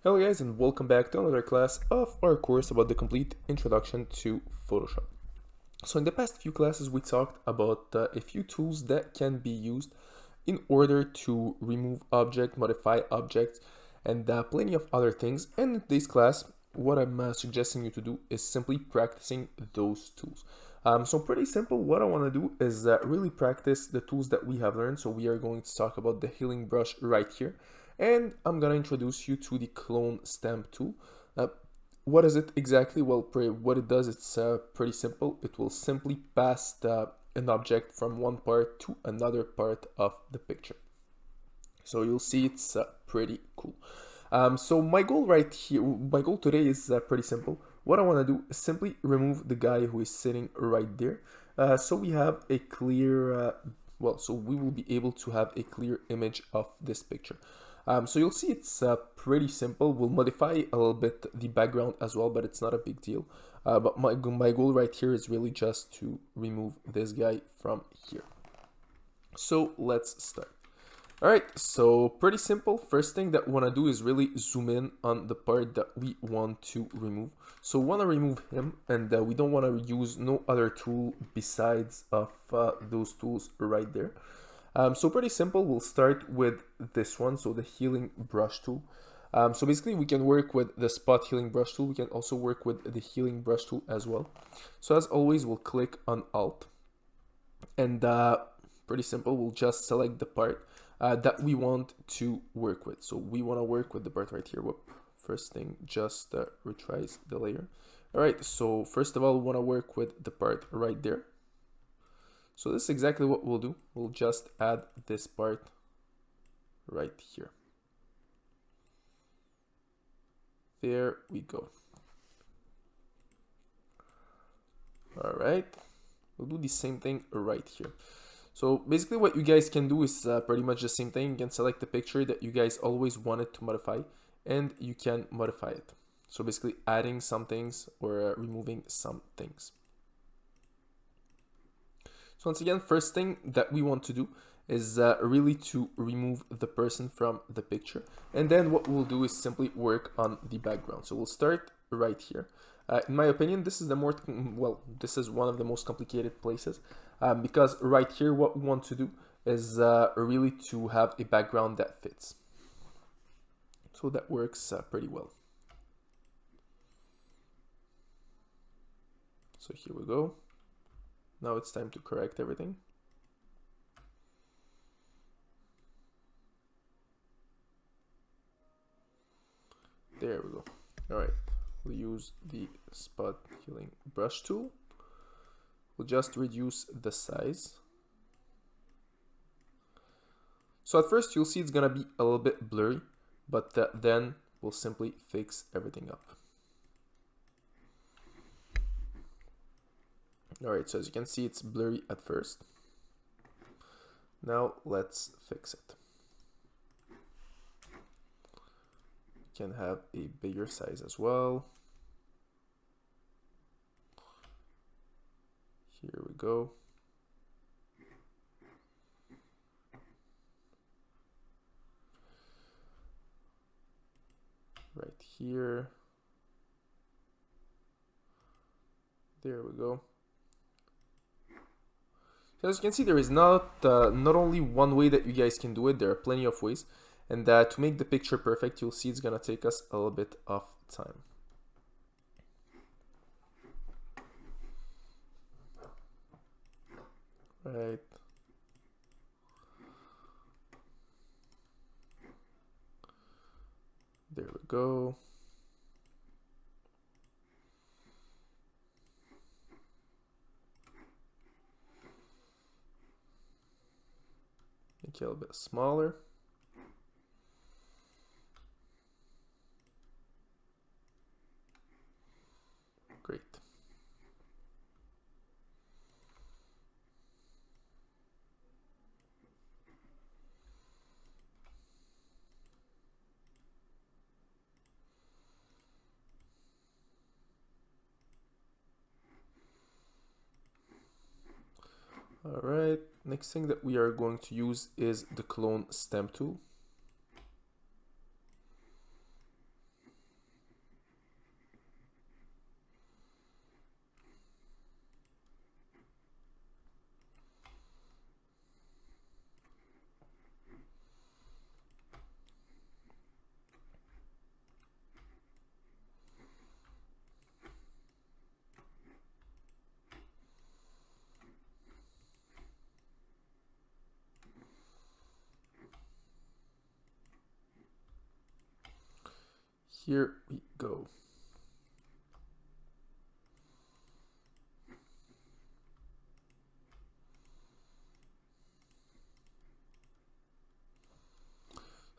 Hello guys, and welcome back to another class of our course about the complete introduction to Photoshop. So in the past few classes we talked about a few tools that can be used in order to remove objects, modify objects, and plenty of other things. And in this class what I'm suggesting you to do is simply practicing those tools. So pretty simple. What I want to do is really practice the tools that we have learned. So we are going to talk about the healing brush right here. And I'm gonna introduce you to the clone stamp tool. What is it exactly? Well, what it does, it's pretty simple. It will simply pass an object from one part to another part of the picture. So you'll see it's pretty cool. So my goal today is pretty simple. What I want to do is simply remove the guy who is sitting right there. So we have a clear, so we will be able to have a clear image of this picture. So you'll see it's pretty simple. We'll modify a little bit the background as well, but it's not a big deal. But my goal right here is really just to remove this guy from here. So let's start. All right, so pretty simple. First thing that we want to do is really zoom in on the part that we want to remove. So we want to remove him, and we don't want to use no other tool besides of those tools right there. So pretty simple. We'll start with this one, so the healing brush tool. So basically we can work with the spot healing brush tool. We can also work with the healing brush tool as well. So as always, we'll click on Alt, and pretty simple, we'll just select the part that we want to work with. So we want to work with the part right here. Whoop. First thing, just retrace the layer. All right, so first of all, we want to work with the part right there. So this is exactly what we'll do. We'll just add this part right here. There we go. All right, we'll do the same thing right here. So basically what you guys can do is pretty much the same thing. You can select the picture that you guys always wanted to modify, and you can modify it. So basically adding some things or removing some things. So once again, first thing that we want to do is really to remove the person from the picture. And then what we'll do is simply work on the background. So we'll start right here. In my opinion, this is this is one of the most complicated places because right here, what we want to do is really to have a background that fits. So that works pretty well. So here we go. Now it's time to correct everything. There we go. All right, we'll use the spot healing brush tool. We'll just reduce the size. So at first you'll see it's gonna be a little bit blurry, but then we'll simply fix everything up. All right, so as you can see, it's blurry at first. Now let's fix it. You can have a bigger size as well. Here we go. Right here. There we go. So as you can see, there is not only one way that you guys can do it. There are plenty of ways, and to make the picture perfect, you'll see it's gonna take us a little bit of time. Right. There we go. Make it a little bit smaller. Great. All right, next thing that we are going to use is the clone stamp tool. here we go.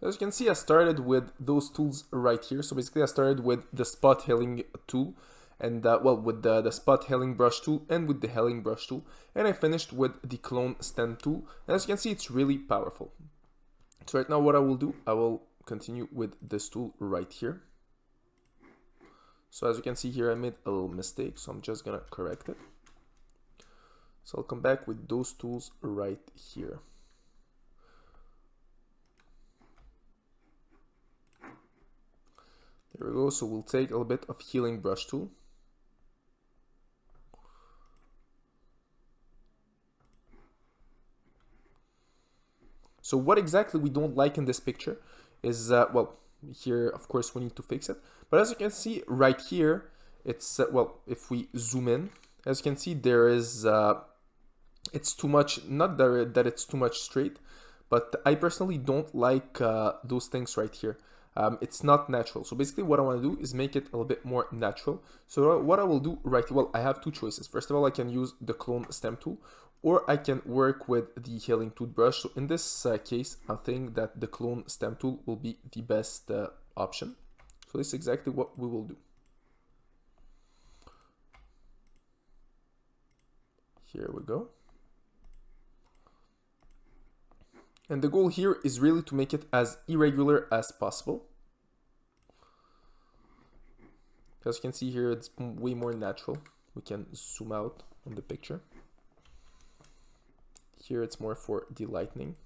As you can see, I started with those tools right here. So basically I started with the spot healing tool and well, with the spot healing brush tool and with the healing brush tool. And I finished with the clone stamp tool. And as you can see, it's really powerful. So right now what I will do, I will continue with this tool right here. So as you can see here, I made a little mistake. So I'm just gonna correct it. So I'll come back with those tools right here. There we go. So we'll take a little bit of healing brush tool. So what exactly we don't like in this picture is, well, here, of course, we need to fix it. But as you can see right here, it's, well, if we zoom in, as you can see, there is, it's too much, not that it's too much straight, but I personally don't like those things right here. It's not natural. So basically what I want to do is make it a little bit more natural. So what I will do well, I have two choices. First of all, I can use the clone stamp tool, or I can work with the healing toothbrush. So in this case, I think that the clone stamp tool will be the best option. So this is exactly what we will do. Here we go. And the goal here is really to make it as irregular as possible. As you can see here, it's way more natural. We can zoom out on the picture. Here it's more for the lightning.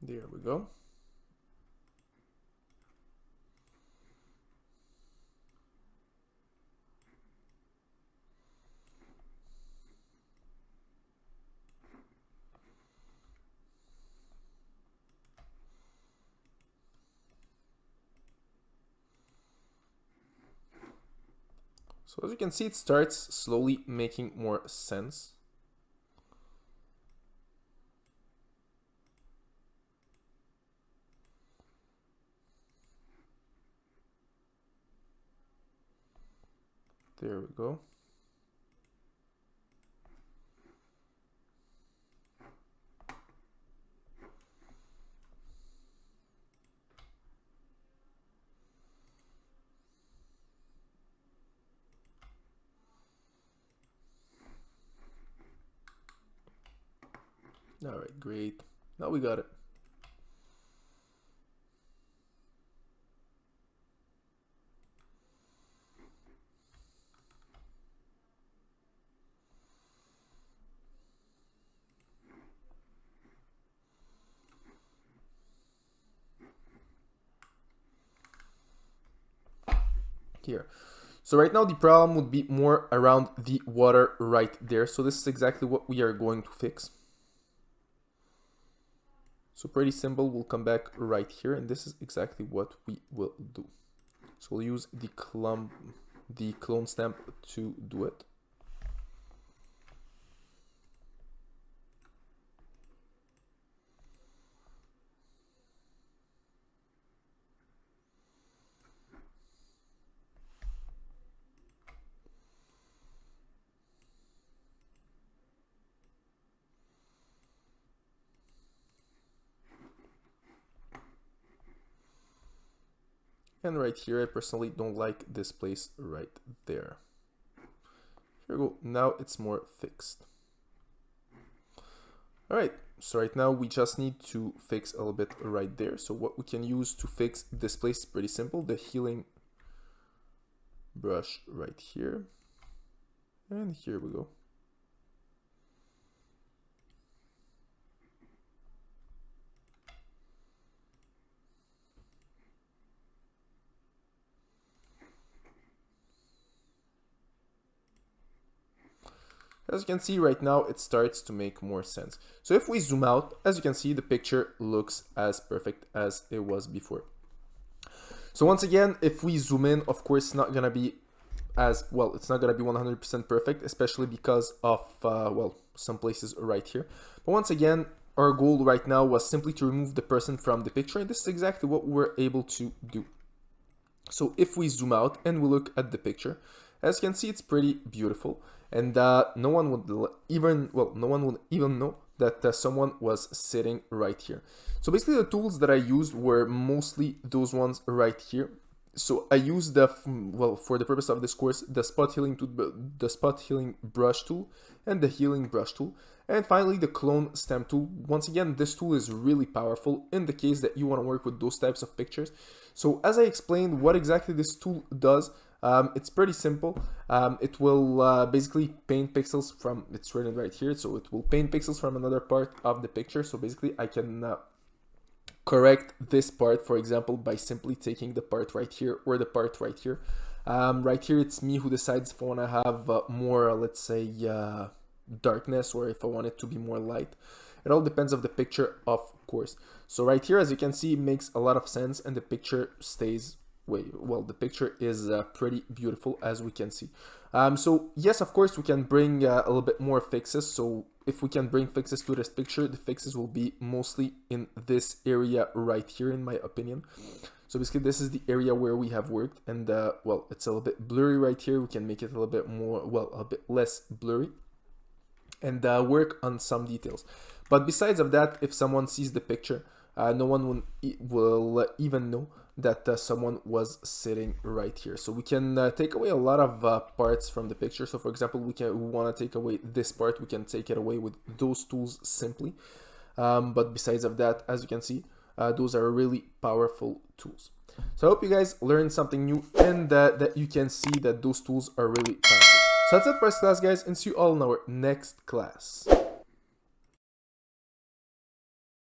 There we go. So as you can see, it starts slowly making more sense. There we go. All right, great. Now we got it. Here. So right now the problem would be more around the water right there. So this is exactly what we are going to fix. So pretty simple, we'll come back right here and this is exactly what we will do. So we'll use the clone stamp to do it. And right here, I personally don't like this place right there. Here we go. Now it's more fixed. All right. So right now we just need to fix a little bit right there. So what we can use to fix this place is pretty simple. The healing brush right here. And here we go. As you can see right now, it starts to make more sense. So if we zoom out, as you can see, the picture looks as perfect as it was before. So once again, if we zoom in, of course, it's not gonna be as well, it's not gonna be 100% perfect, especially because of well, some places right here. But once again, our goal right now was simply to remove the person from the picture, and this is exactly what we're able to do. So if we zoom out and we look at the picture, as you can see, it's pretty beautiful, and no one would even know that someone was sitting right here. So basically, the tools that I used were mostly those ones right here. So I used for the purpose of this course, the spot healing brush tool and the healing brush tool, and finally the clone stamp tool. Once again, this tool is really powerful in the case that you want to work with those types of pictures. So as I explained what exactly this tool does, it's pretty simple. It will basically paint pixels from, it's written right here, so it will paint pixels from another part of the picture. So basically I can correct this part, for example, by simply taking the part right here or the part right here. Right here, it's me who decides if I want to have more, let's say, darkness, or if I want it to be more light. It all depends on the picture, of course. So right here, as you can see, it makes a lot of sense, and the picture stays well, the picture is pretty beautiful, as we can see. So yes, of course, we can bring a little bit more fixes. So if we can bring fixes to this picture, the fixes will be mostly in this area right here, in my opinion. So basically, this is the area where we have worked, and well, it's a little bit blurry right here. We can make it a little bit more, well, a bit less blurry, and work on some details. But besides of that, if someone sees the picture, no one will even know that someone was sitting right here. So we can take away a lot of parts from the picture. So for example, we want to take away this part, we can take it away with those tools simply. But besides of that, as you can see, those are really powerful tools. So I hope you guys learned something new, and that you can see that those tools are really powerful. So that's it for this class, guys, and see you all in our next class.